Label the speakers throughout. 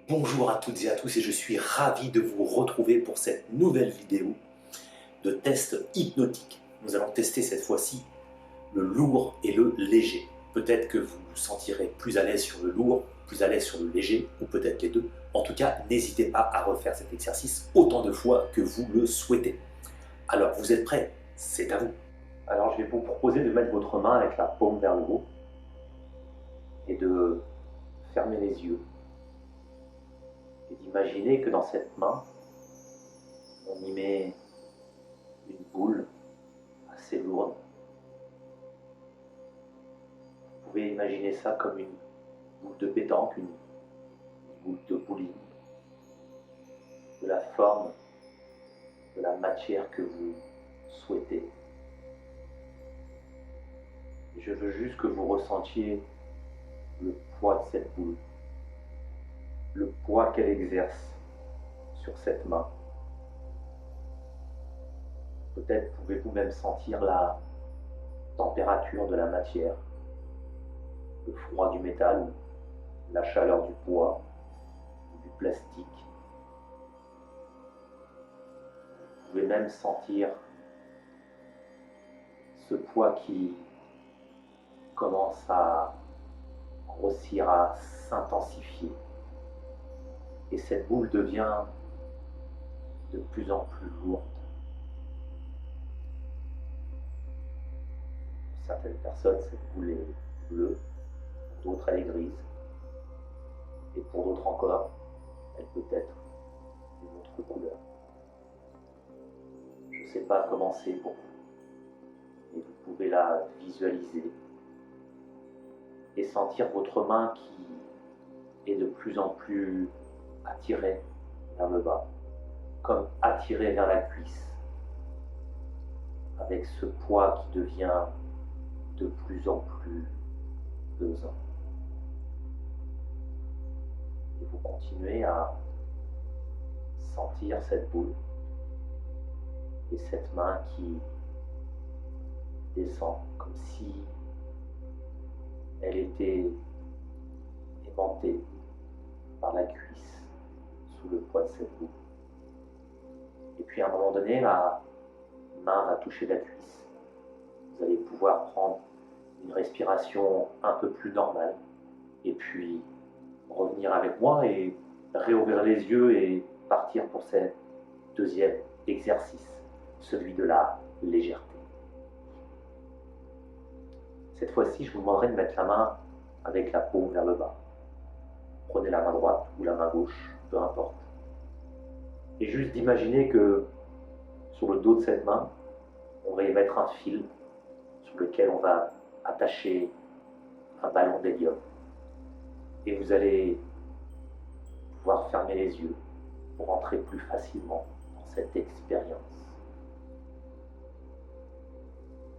Speaker 1: Bonjour à toutes et à tous et je suis ravi de vous retrouver pour cette nouvelle vidéo de test hypnotique. Nous allons tester cette fois-ci le lourd et le léger. Peut-être que vous vous sentirez plus à l'aise sur le lourd, plus à l'aise sur le léger, ou peut-être les deux. En tout cas, n'hésitez pas à refaire cet exercice autant de fois que vous le souhaitez. Alors, vous êtes prêts? C'est à vous. Alors, je vais vous proposer de mettre votre main avec la paume vers le haut et de fermer les yeux. Et d'imaginer que dans cette main, on y met une boule assez lourde. Vous pouvez imaginer ça comme une boule de pétanque, une boule de bowling, de la forme, de la matière que vous souhaitez. Et je veux juste que vous ressentiez le poids de cette boule, le poids qu'elle exerce sur cette main. Peut-être pouvez-vous même sentir la température de la matière, le froid du métal, la chaleur du bois, du plastique. Vous pouvez même sentir ce poids qui commence à grossir, à s'intensifier. Et cette boule devient de plus en plus lourde. Pour certaines personnes, cette boule est bleue, pour d'autres, elle est grise. Et pour d'autres encore, elle peut être d'une autre couleur. Je ne sais pas comment c'est pour vous, mais vous pouvez la visualiser et sentir votre main qui est de plus en plus attirée vers le bas, comme attirée vers la cuisse, avec ce poids qui devient de plus en plus pesant. Et vous continuez à sentir cette boule et cette main qui descend comme si elle était aimantée par la cuisse sous le poids de cette boule. Et puis à un moment donné, la main va toucher la cuisse. Vous allez pouvoir prendre une respiration un peu plus normale et puis revenir avec moi et réouvrir les yeux et partir pour ce deuxième exercice, celui de la légèreté. Cette fois-ci, je vous demanderai de mettre la main avec la paume vers le bas. Prenez la main droite ou la main gauche, peu importe. Et juste d'imaginer que sur le dos de cette main, on va y mettre un fil sur lequel on va attacher un ballon d'hélium. Et vous allez pouvoir fermer les yeux pour entrer plus facilement dans cette expérience.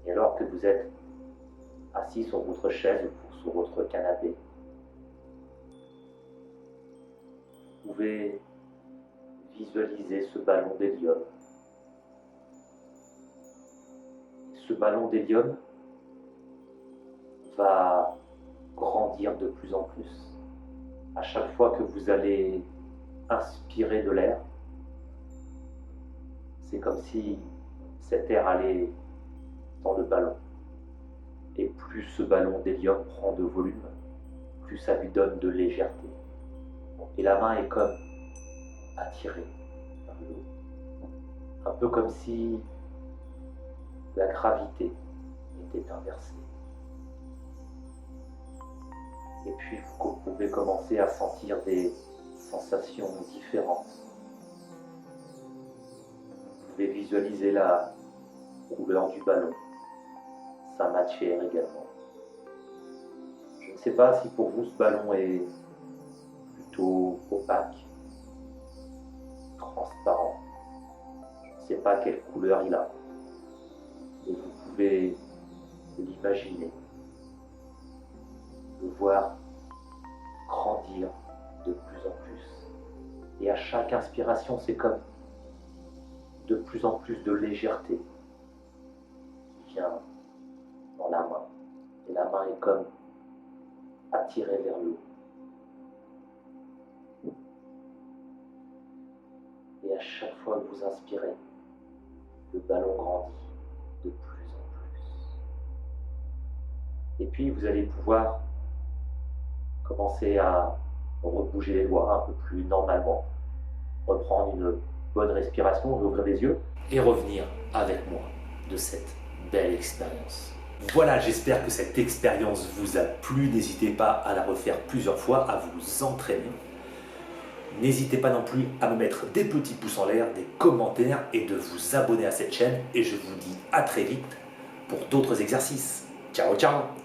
Speaker 1: Et alors que vous êtes assis sur votre chaise ou sur votre canapé, vous pouvez visualiser ce ballon d'hélium. Ce ballon d'hélium va grandir de plus en plus. À chaque fois que vous allez inspirer de l'air, c'est comme si cet air allait dans le ballon. Et plus ce ballon d'hélium prend de volume, plus ça lui donne de légèreté. Et la main est comme attirée vers le haut. Un peu comme si la gravité était inversée. Et puis vous pouvez commencer à sentir des sensations différentes. Vous pouvez visualiser la couleur du ballon, sa matière également. Je ne sais pas si pour vous ce ballon est plutôt opaque, transparent. Je ne sais pas quelle couleur il a. Et vous pouvez l'imaginer, le voir grandir de plus en plus. Et à chaque inspiration, c'est comme de plus en plus de légèreté qui vient dans la main. Et la main est comme attirée vers le haut. à chaque fois que vous inspirez, le ballon grandit de plus en plus. Et puis vous allez pouvoir commencer à rebouger les doigts un peu plus normalement, reprendre une bonne respiration, ouvrir les yeux et revenir avec moi de cette belle expérience. Voilà, j'espère que cette expérience vous a plu. N'hésitez pas à la refaire plusieurs fois, à vous entraîner. N'hésitez pas non plus à me mettre des petits pouces en l'air, des commentaires et de vous abonner à cette chaîne. Et je vous dis à très vite pour d'autres exercices. Ciao, ciao!